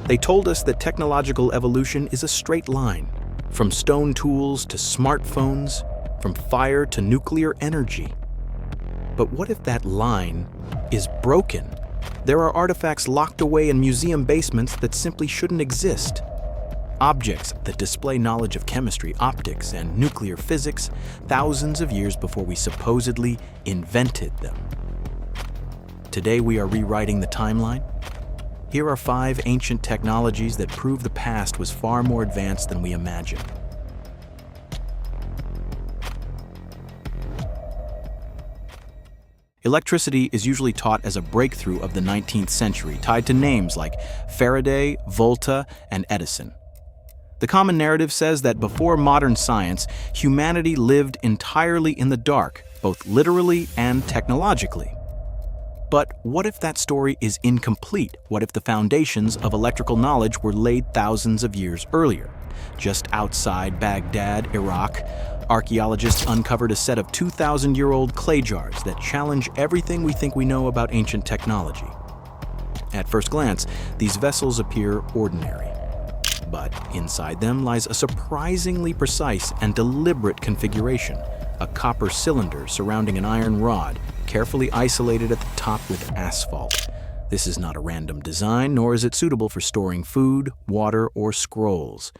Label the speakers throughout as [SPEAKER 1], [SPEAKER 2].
[SPEAKER 1] They told us that technological evolution is a straight line, from stone tools to smartphones, from fire to nuclear energy. But what if that line is broken? There are artifacts locked away in museum basements that simply shouldn't exist. Objects that display knowledge of chemistry, optics, and nuclear physics thousands of years before we supposedly invented them. Today we are rewriting the timeline. Here are 5 ancient technologies that prove the past was far more advanced than we imagined. Electricity is usually taught as a breakthrough of the 19th century, tied to names like Faraday, Volta, and Edison. The common narrative says that before modern science, humanity lived entirely in the dark, both literally and technologically. But what if that story is incomplete? What if the foundations of electrical knowledge were laid thousands of years earlier? Just outside Baghdad, Iraq, archaeologists uncovered a set of 2,000-year-old clay jars that challenge everything we think we know about ancient technology. At first glance, these vessels appear ordinary. But inside them lies a surprisingly precise and deliberate configuration, a copper cylinder surrounding an iron rod, carefully isolated at the top with asphalt. This is not a random design, nor is it suitable for storing food, water, or scrolls.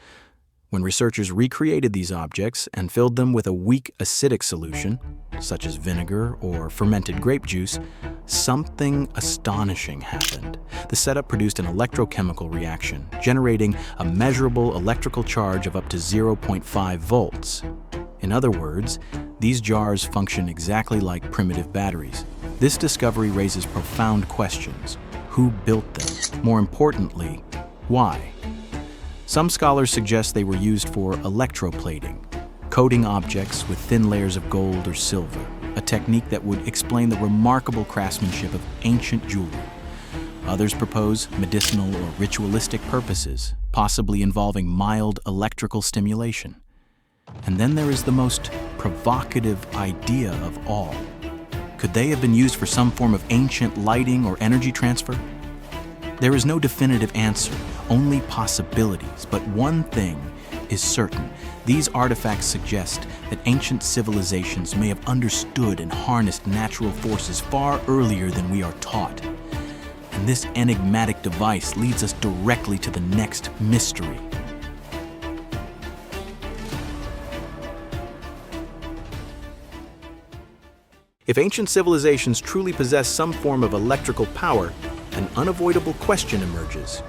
[SPEAKER 1] When researchers recreated these objects and filled them with a weak acidic solution, such as vinegar or fermented grape juice, something astonishing happened. The setup produced an electrochemical reaction, generating a measurable electrical charge of up to 0.5 volts. In other words, these jars function exactly like primitive batteries. This discovery raises profound questions. Who built them? More importantly, why? Some scholars suggest they were used for electroplating, coating objects with thin layers of gold or silver, a technique that would explain the remarkable craftsmanship of ancient jewelry. Others propose medicinal or ritualistic purposes, possibly involving mild electrical stimulation. And then there is the most provocative idea of all. Could they have been used for some form of ancient lighting or energy transfer? There is no definitive answer, only possibilities, but one thing is certain. These artifacts suggest that ancient civilizations may have understood and harnessed natural forces far earlier than we are taught. And this enigmatic device leads us directly to the next mystery. If ancient civilizations truly possess some form of electrical power, an unavoidable question emerges.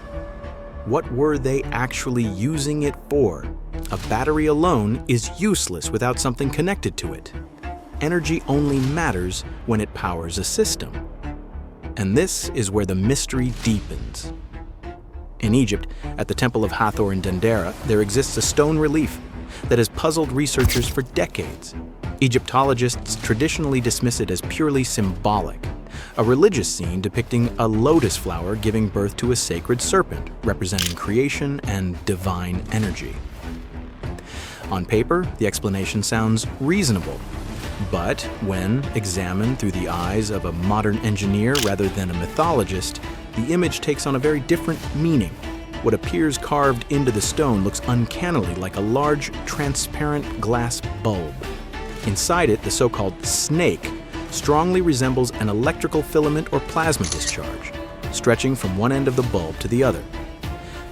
[SPEAKER 1] What were they actually using it for? A battery alone is useless without something connected to it. Energy only matters when it powers a system. And this is where the mystery deepens. In Egypt, at the Temple of Hathor in Dendera, there exists a stone relief that has puzzled researchers for decades. Egyptologists traditionally dismiss it as purely symbolic, a religious scene depicting a lotus flower giving birth to a sacred serpent, representing creation and divine energy. On paper, the explanation sounds reasonable, but when examined through the eyes of a modern engineer rather than a mythologist, the image takes on a very different meaning. What appears carved into the stone looks uncannily like a large, transparent glass bulb. Inside it, the so-called snake strongly resembles an electrical filament or plasma discharge, stretching from one end of the bulb to the other.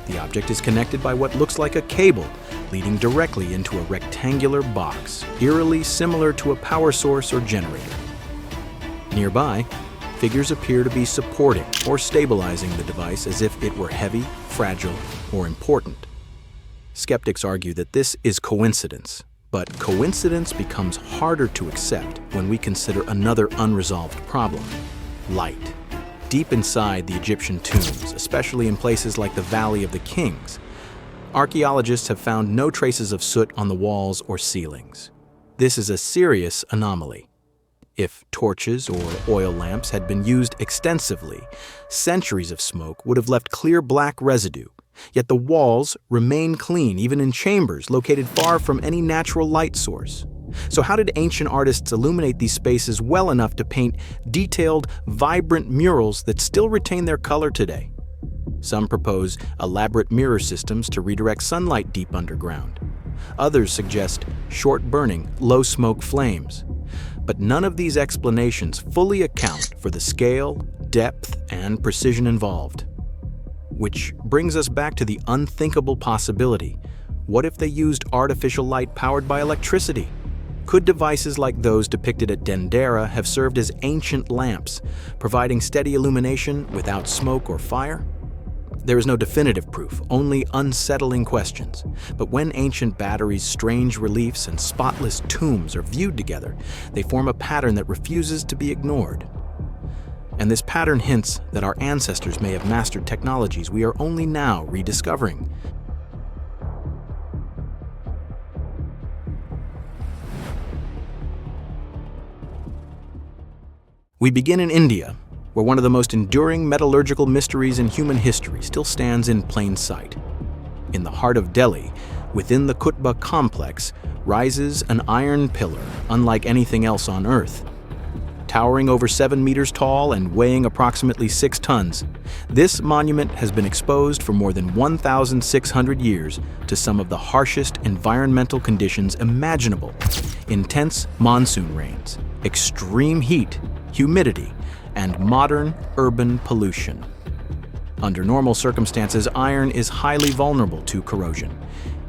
[SPEAKER 1] The object is connected by what looks like a cable, leading directly into a rectangular box, eerily similar to a power source or generator. Nearby, figures appear to be supporting or stabilizing the device as if it were heavy, fragile, or important. Skeptics argue that this is coincidence, but coincidence becomes harder to accept when we consider another unresolved problem: light. Deep inside the Egyptian tombs, especially in places like the Valley of the Kings, archaeologists have found no traces of soot on the walls or ceilings. This is a serious anomaly. If torches or oil lamps had been used extensively, centuries of smoke would have left clear black residue. Yet the walls remain clean, even in chambers located far from any natural light source. So how did ancient artists illuminate these spaces well enough to paint detailed, vibrant murals that still retain their color today? Some propose elaborate mirror systems to redirect sunlight deep underground. Others suggest short-burning, low-smoke flames. But none of these explanations fully account for the scale, depth, and precision involved. Which brings us back to the unthinkable possibility. What if they used artificial light powered by electricity? Could devices like those depicted at Dendera have served as ancient lamps, providing steady illumination without smoke or fire? There is no definitive proof, only unsettling questions. But when ancient batteries, strange reliefs, and spotless tombs are viewed together, they form a pattern that refuses to be ignored. And this pattern hints that our ancestors may have mastered technologies we are only now rediscovering. We begin in India, where one of the most enduring metallurgical mysteries in human history still stands in plain sight. In the heart of Delhi, within the Qutb complex, rises an iron pillar unlike anything else on Earth. Towering over 7 meters tall and weighing approximately 6 tons, this monument has been exposed for more than 1,600 years to some of the harshest environmental conditions imaginable: intense monsoon rains, extreme heat, humidity, and modern urban pollution. Under normal circumstances, iron is highly vulnerable to corrosion.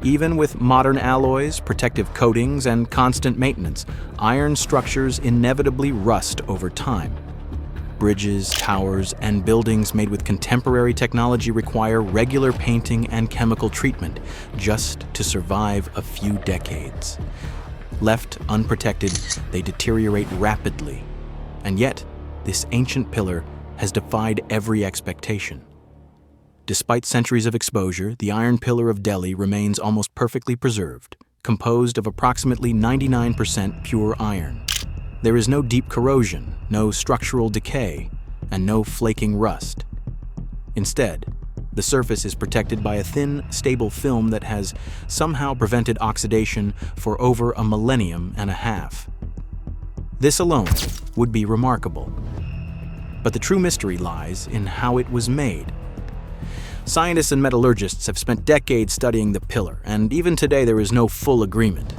[SPEAKER 1] Even with modern alloys, protective coatings, and constant maintenance, iron structures inevitably rust over time. Bridges, towers, and buildings made with contemporary technology require regular painting and chemical treatment just to survive a few decades. Left unprotected, they deteriorate rapidly. And yet, this ancient pillar has defied every expectation. Despite centuries of exposure, the iron pillar of Delhi remains almost perfectly preserved, composed of approximately 99% pure iron. There is no deep corrosion, no structural decay, and no flaking rust. Instead, the surface is protected by a thin, stable film that has somehow prevented oxidation for over a millennium and a half. This alone would be remarkable. But the true mystery lies in how it was made. Scientists and metallurgists have spent decades studying the pillar, and even today there is no full agreement.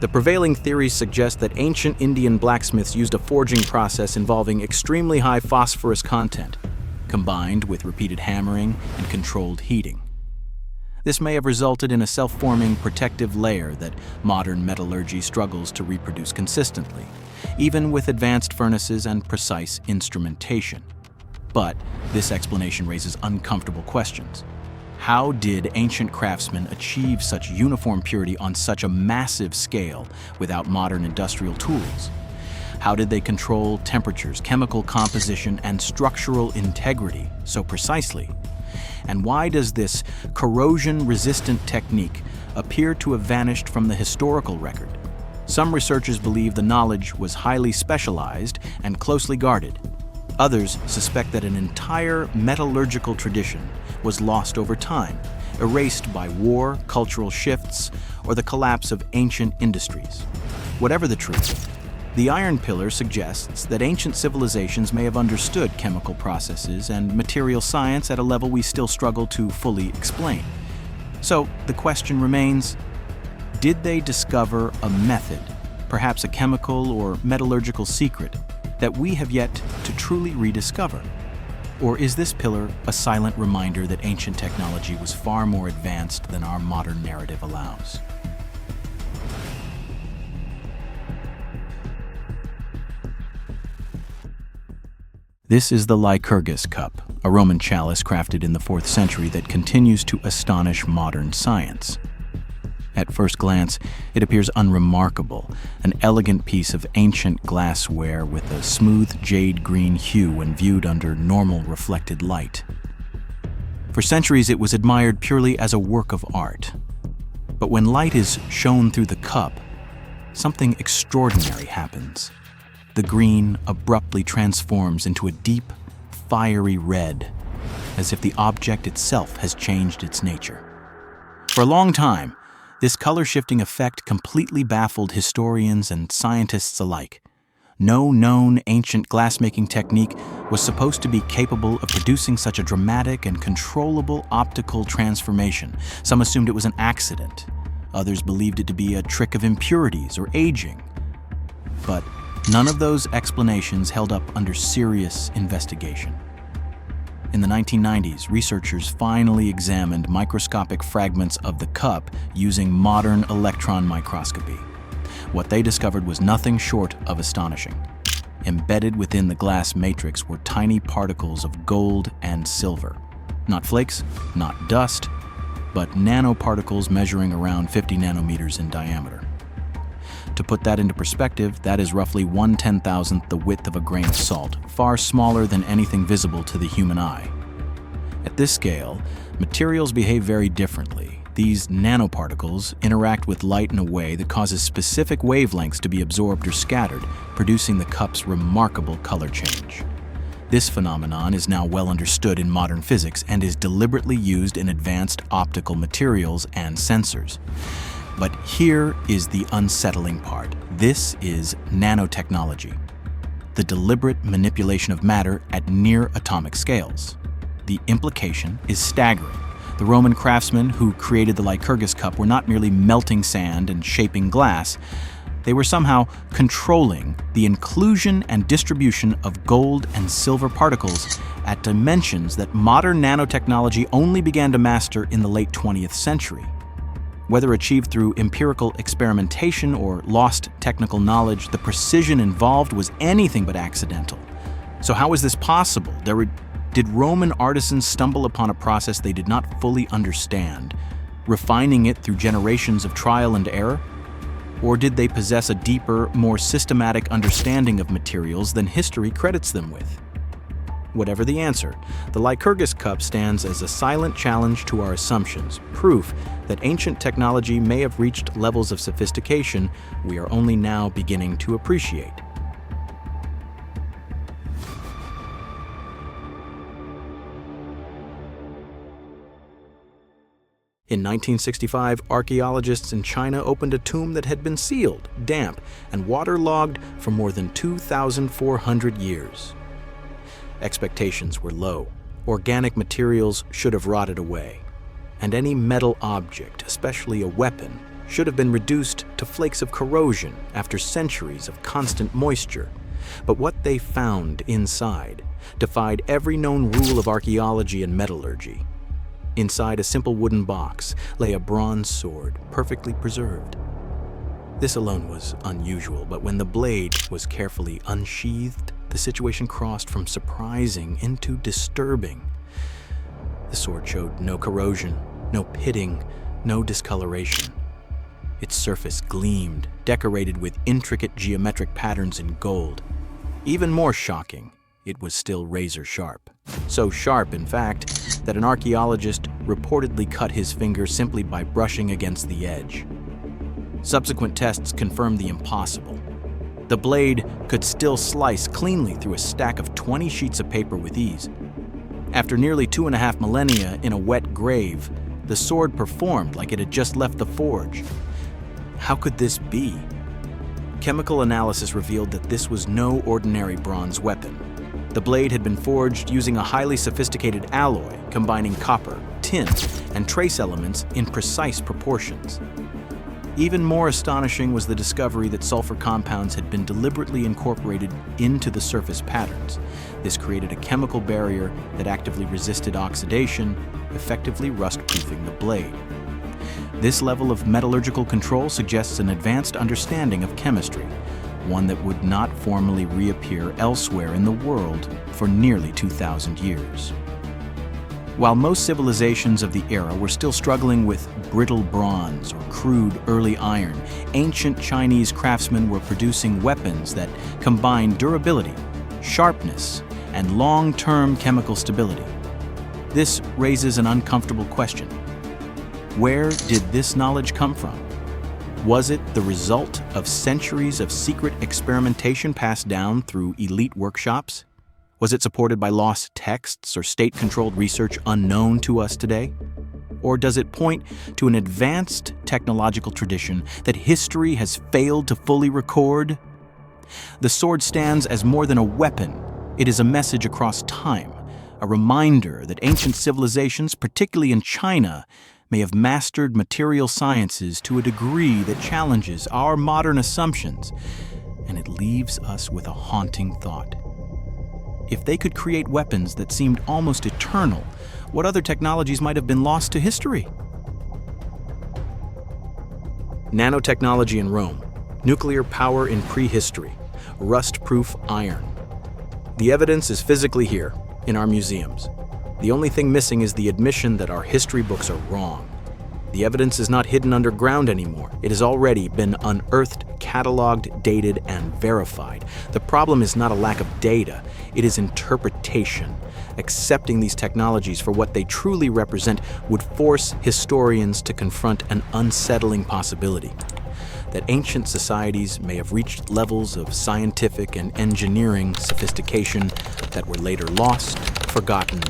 [SPEAKER 1] The prevailing theories suggest that ancient Indian blacksmiths used a forging process involving extremely high phosphorus content, combined with repeated hammering and controlled heating. This may have resulted in a self-forming protective layer that modern metallurgy struggles to reproduce consistently, even with advanced furnaces and precise instrumentation. But this explanation raises uncomfortable questions. How did ancient craftsmen achieve such uniform purity on such a massive scale without modern industrial tools? How did they control temperatures, chemical composition, and structural integrity so precisely? And why does this corrosion-resistant technique appear to have vanished from the historical record? Some researchers believe the knowledge was highly specialized and closely guarded. Others suspect that an entire metallurgical tradition was lost over time, erased by war, cultural shifts, or the collapse of ancient industries. Whatever the truth, the iron pillar suggests that ancient civilizations may have understood chemical processes and material science at a level we still struggle to fully explain. So the question remains, did they discover a method, perhaps a chemical or metallurgical secret, that we have yet to truly rediscover? Or is this pillar a silent reminder that ancient technology was far more advanced than our modern narrative allows? This is the Lycurgus cup, a Roman chalice crafted in the 4th century that continues to astonish modern science. At first glance, it appears unremarkable, an elegant piece of ancient glassware with a smooth jade green hue when viewed under normal reflected light. For centuries, it was admired purely as a work of art. But when light is shone through the cup, something extraordinary happens. The green abruptly transforms into a deep, fiery red, as if the object itself has changed its nature. For a long time, this color-shifting effect completely baffled historians and scientists alike. No known ancient glassmaking technique was supposed to be capable of producing such a dramatic and controllable optical transformation. Some assumed it was an accident. Others believed it to be a trick of impurities or aging. But none of those explanations held up under serious investigation. In the 1990s, researchers finally examined microscopic fragments of the cup using modern electron microscopy. What they discovered was nothing short of astonishing. Embedded within the glass matrix were tiny particles of gold and silver. Not flakes, not dust, but nanoparticles measuring around 50 nanometers in diameter. To put that into perspective, that is roughly 1/10,000th the width of a grain of salt, far smaller than anything visible to the human eye. At this scale, materials behave very differently. These nanoparticles interact with light in a way that causes specific wavelengths to be absorbed or scattered, producing the cup's remarkable color change. This phenomenon is now well understood in modern physics and is deliberately used in advanced optical materials and sensors. But here is the unsettling part. This is nanotechnology, the deliberate manipulation of matter at near atomic scales. The implication is staggering. The Roman craftsmen who created the Lycurgus cup were not merely melting sand and shaping glass. They were somehow controlling the inclusion and distribution of gold and silver particles at dimensions that modern nanotechnology only began to master in the late 20th century. Whether achieved through empirical experimentation or lost technical knowledge, the precision involved was anything but accidental. So how is this possible? Did Roman artisans stumble upon a process they did not fully understand, refining it through generations of trial and error? Or did they possess a deeper, more systematic understanding of materials than history credits them with? Whatever the answer, the Lycurgus cup stands as a silent challenge to our assumptions, proof that ancient technology may have reached levels of sophistication we are only now beginning to appreciate. In 1965, archaeologists in China opened a tomb that had been sealed, damp, and waterlogged for more than 2,400 years. Expectations were low. Organic materials should have rotted away, and any metal object, especially a weapon, should have been reduced to flakes of corrosion after centuries of constant moisture. But what they found inside defied every known rule of archaeology and metallurgy. Inside a simple wooden box lay a bronze sword, perfectly preserved. This alone was unusual, but when the blade was carefully unsheathed, the situation crossed from surprising into disturbing. The sword showed no corrosion, no pitting, no discoloration. Its surface gleamed, decorated with intricate geometric patterns in gold. Even more shocking, it was still razor sharp. So sharp, in fact, that an archaeologist reportedly cut his finger simply by brushing against the edge. Subsequent tests confirmed the impossible. The blade could still slice cleanly through a stack of 20 sheets of paper with ease. After nearly 2.5 millennia in a wet grave, the sword performed like it had just left the forge. How could this be? Chemical analysis revealed that this was no ordinary bronze weapon. The blade had been forged using a highly sophisticated alloy, combining copper, tin, and trace elements in precise proportions. Even more astonishing was the discovery that sulfur compounds had been deliberately incorporated into the surface patterns. This created a chemical barrier that actively resisted oxidation, effectively rust-proofing the blade. This level of metallurgical control suggests an advanced understanding of chemistry, one that would not formally reappear elsewhere in the world for nearly 2,000 years. While most civilizations of the era were still struggling with brittle bronze or crude early iron, ancient Chinese craftsmen were producing weapons that combined durability, sharpness, and long-term chemical stability. This raises an uncomfortable question. Where did this knowledge come from? Was it the result of centuries of secret experimentation passed down through elite workshops? Was it supported by lost texts or state-controlled research unknown to us today? Or does it point to an advanced technological tradition that history has failed to fully record? The sword stands as more than a weapon. It is a message across time, a reminder that ancient civilizations, particularly in China, may have mastered material sciences to a degree that challenges our modern assumptions, and it leaves us with a haunting thought. If they could create weapons that seemed almost eternal, what other technologies might have been lost to history? Nanotechnology in Rome, nuclear power in prehistory, rust-proof iron. The evidence is physically here, in our museums. The only thing missing is the admission that our history books are wrong. The evidence is not hidden underground anymore. It has already been unearthed, cataloged, dated, and verified. The problem is not a lack of data, it is interpretation. Accepting these technologies for what they truly represent would force historians to confront an unsettling possibility: that ancient societies may have reached levels of scientific and engineering sophistication that were later lost, forgotten,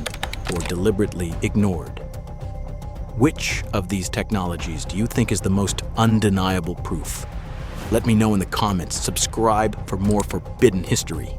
[SPEAKER 1] or deliberately ignored. Which of these technologies do you think is the most undeniable proof? Let me know in the comments. Subscribe for more forbidden history.